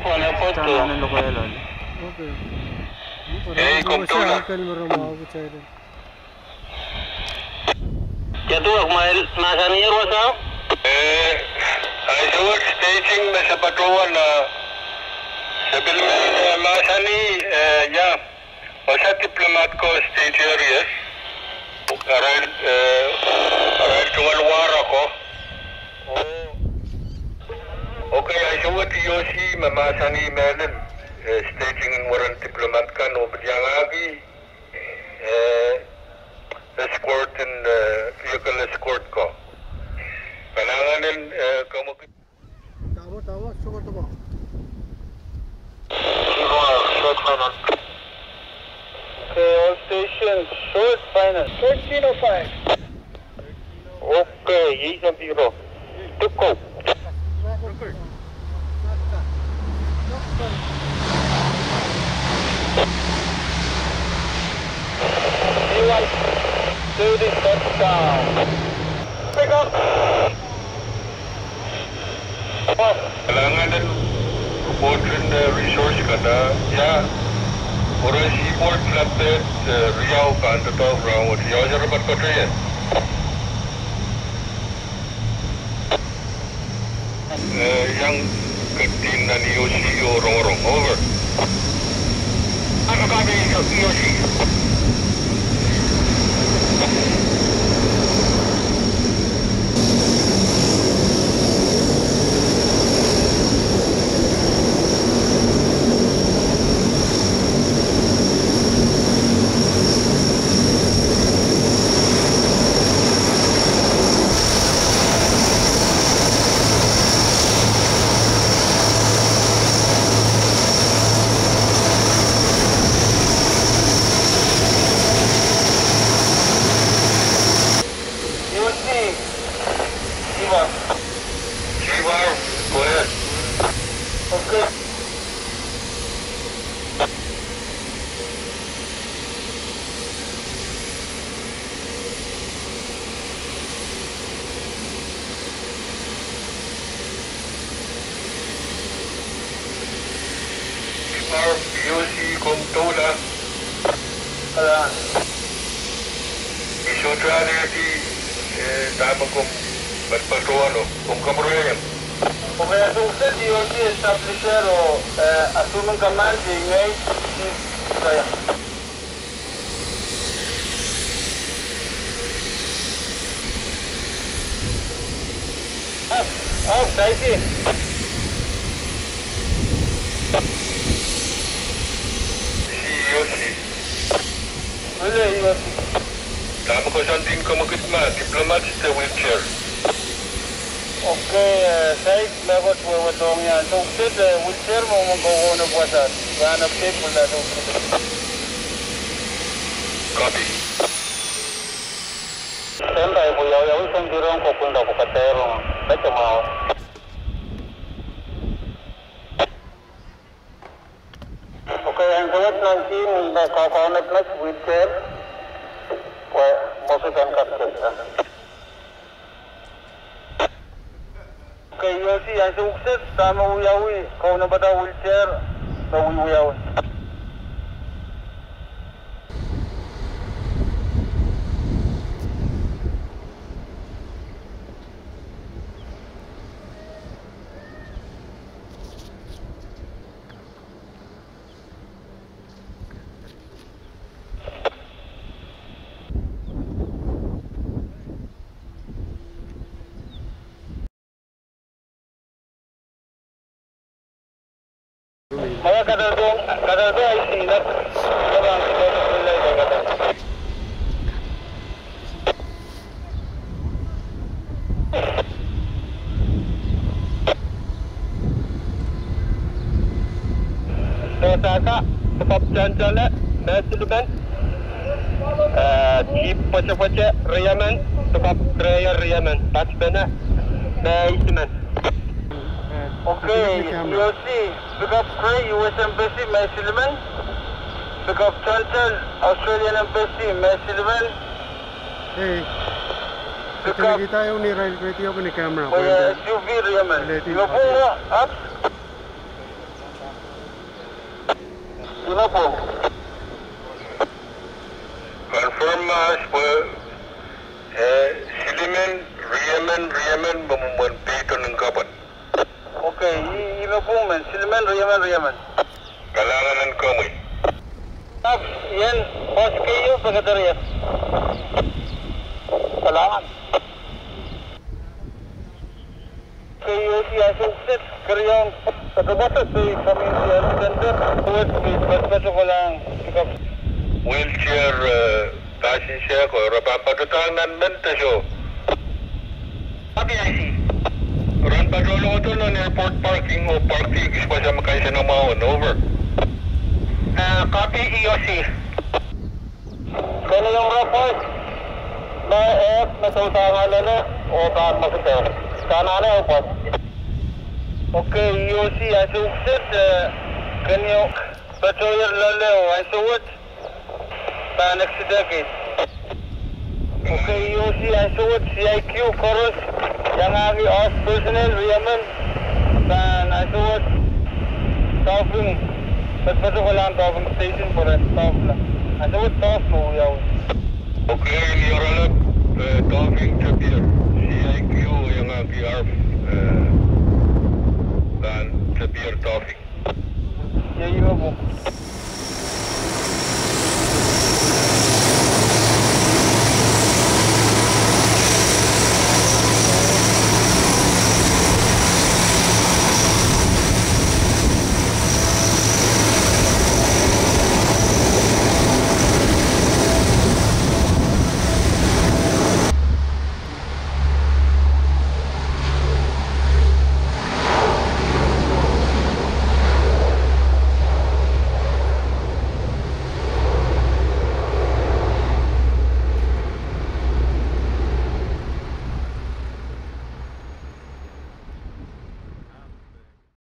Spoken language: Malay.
Sana ng lokalan. Okay. Uncle maramo ako chere. Jatuh masa ni Rosa? I do staging sa patrol na sebelum masa ni ya masa diplomat ko stage areas around luar ako. Okay, I do what Yoshi masa ni Melon staging warang diplomat kan o yang lagi escort and vehicle escort ko. Kailangan kamu Tawa, sugar to ba? short final. Okay, all stations short final. 1305. Okay, isang biro. Tuko. D1 30 touchdown. Pick up. Kailangan din kumpulin resource kada ya orang seaport flatbed Riau kan tetap Riau sa rapat kota ya. Yang ketin na ni Yoshi orang-orang over. Ano kami Yoshi? Yoshi Kumtola. Alam. Isutrali di tama kong magpatuano kung kamurayan. Okay, sukses Yoshi establisher o assuming command ngay saya. Saisi. Yoshi. Boleh Yoshi. Tama ko something ko magkitma, diplomat sa wheelchair. Okay, saya lewat wewedong yan. Sukses wheelchair mo magawa na buwasan. Ganap people na sukses. Copy. Siyempre, buyaw-yaw isang dirong pupunta ko katerong. Baca mau. Okay, ang gawat ng team na kakaunat na wheelchair, masukkan kapten. Okay, Yoshi, ang sukses, sama uyawi. Kau na ba daw wheelchair, sa uyawi. Saya kadal dong isi nak orang kita boleh kata. Saya sebab jalan-jalan nasional jeep macam-macam riaman sebab kerja riaman tak benar nasional. Okay, Yoshi, pick up Cray, US Embassy, May Silvan. Pick up Chantal, Australian Embassy, May Silvan. Hey, pick kita yung ni Rail Creative ni camera. SUV Riaman. Yung po up. po. Confirm Siliman, Riyaman, Bamumwan, dito ng kapat. Okay, iba po man. Siliman, Riyaman. Kailangan ng kamay. Yan, host kayo, pagkatarya. Kailangan. Kayo siya sukses, karyong pagkabatas kami siya center. Tuwad, ba't ko lang. Wheelchair, kasi siya ko, rapapatutangan benta siya. Copy, I see. Run patrol ko ito ng airport parking o parking is pa siya makain siya ng maon. Over. Copy, EOC. Kaya yung report, na F, nasautangan na o baan makita. Sana na po. Okay, EOC, I sukses, kanyo, patroller lalaw, I suwat, pa next decade. Okay, EOC, I suwat, CIQ, chorus, yang agi OS personnel, Riyaman, dan I suwat, Taufing, ba't ko lang Taufing station for it, Tauf lang. I suwat, Tauf mo, yaw. Okay, Lioralab, Taufing Chabir, CIQ, yang agi ARF, dan Chabir Taufing. Yeah, you have